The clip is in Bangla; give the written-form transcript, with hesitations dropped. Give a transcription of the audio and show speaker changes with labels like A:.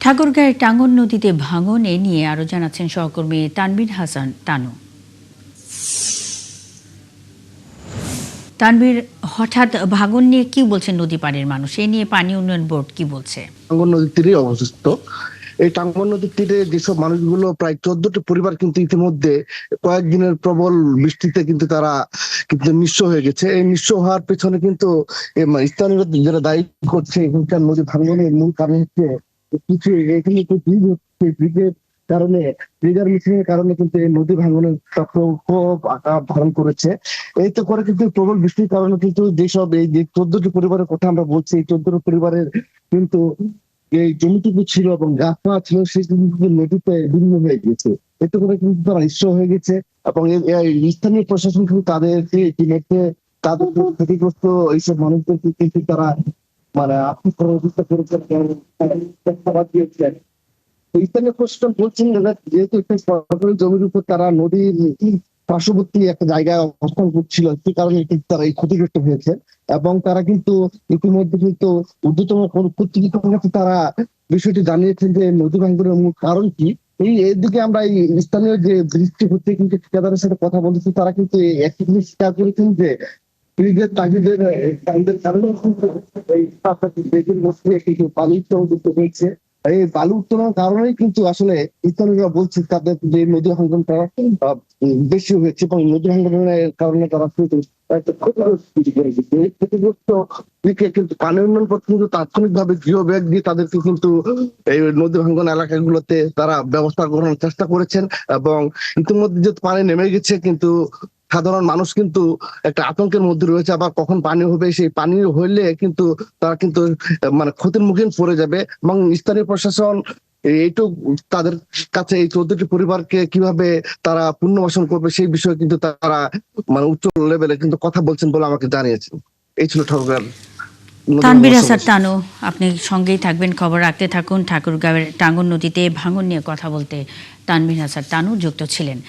A: ঠাকুরগাঁয়ের টাঙ্গন নদীতে ভাঙন এ নিয়ে আরো জানাচ্ছেন সহকর্মী তানভীর হাসান তানু। তানভীর, হঠাৎ ভাঙন নিয়ে কি বলছেন নদী পাড়ের মানুষ? এ নিয়ে পানি উন্নয়ন বোর্ড কি বলছে?
B: টাঙ্গন নদীর তীরে অবস্থিত এই টাঙ্গন নদীর তীরে যেসব মানুষগুলো প্রায় 14টি পরিবার কিন্তু ইতিমধ্যে কয়েকদিনের প্রবল বৃষ্টিতে কিন্তু তারা কিন্তু নিঃস্ব হয়ে গেছে। এই নিঃস্ব হওয়ার পেছনে কিন্তু স্থানীয় যারা দায়ী করছে এখানকার নদী ভাঙনের মূল কারণ হচ্ছে কিছু এখানে ব্রিজের কারণে ট্রিগার মিশনের কারণে কিন্তু এই নদী ভাঙনের প্রকোপ আকার ধারণ করেছে। এইতে করে কিন্তু প্রবল বৃষ্টির কারণে কিন্তু যেসব এই যে 14টি পরিবারের কথা আমরা বলছি, এই 14টি পরিবারের কিন্তু এই জমিটুকু ছিল এবং গাছপালা ছিল সেই কিন্তু নদীতে বিলীন হয়ে গেছে। এতে করে কিন্তু তারা নিঃস্ব হয়ে গেছে এবং স্থানীয় প্রশাসন কিন্তু তাদেরকে ইতিমধ্যে তাদের ক্ষতিগ্রস্ত এইসব মানুষদেরকে কিন্তু তারা আর্থিক সহযোগিতা করেছেন, খাবার দিয়েছেন। স্থানীয় প্রশাসন বলছেন যেহেতু একটা সরকারি জমির উপর তারা নদীর পার্শ্ববর্তী একটা জায়গায় অবস্থান করছিল, সে কারণে কিন্তু তারা এই ক্ষতিগ্রস্ত হয়েছে এবং তারা কিন্তু ইতিমধ্যে কিন্তু ঊর্ধ্বতন কর্তৃপক্ষের কাছে তারা বিষয়টি জানিয়েছেন যে নদী ভাঙনের মূল কারণ কি। এদিকে আমরা এই স্থানীয় যে দৃষ্টি হচ্ছে কিন্তু ঠিকাদারের সাথে কথা বলেছি, তারা কিন্তু একটি জিনিস স্বীকার করেছেন যে ব্রিজের তাগিদের কারণে কিন্তু পানি উত্তোলন হয়েছে। এই বালু উত্তোলনের কারণেই কিন্তু আসলে স্থানীয়রা বলছে তাদের যে নদী ভাঙনটা বেশি হয়েছে এবং নদী ভাঙনের কারণে তারা কিন্তু একটা ক্ষতিগ্রস্ত দিকে কিন্তু পানি উন্নয়ন পথ কিন্তু তাৎক্ষণিক ভাবে জিও ব্যাগ দিয়ে তাদেরকে কিন্তু এই নদী ভাঙন এলাকাগুলোতে তারা ব্যবস্থা গ্রহণের চেষ্টা করেছেন এবং ইতিমধ্যে যে পানি নেমে গেছে কিন্তু সাধারণ মানুষ কিন্তু একটা আতঙ্কের মধ্যে রয়েছে। আবার কখন পানি হবে, সেই পানি হইলে কিন্তু তারা কিন্তু ক্ষতির মুখে পড়ে যাবে এবং স্থানীয় প্রশাসন এইটুক তাদের কাছে এই 14টি পরিবারকে কিভাবে তারা পুনর্বাসন করবে সেই বিষয়ে কিন্তু তারা উচ্চ লেভেলে কিন্তু কথা বলছেন বলে আমাকে জানিয়েছেন। এই ছিল ঠাকুরগাঁও।
A: তানভীর হাসান তানু, আপনি সঙ্গেই থাকবেন, খবর রাখতে থাকুন। ঠাকুরগাঁওয়ের টাঙ্গন নদীতে ভাঙন নিয়ে কথা বলতে তানভীর হাসান তানু যুক্ত ছিলেন।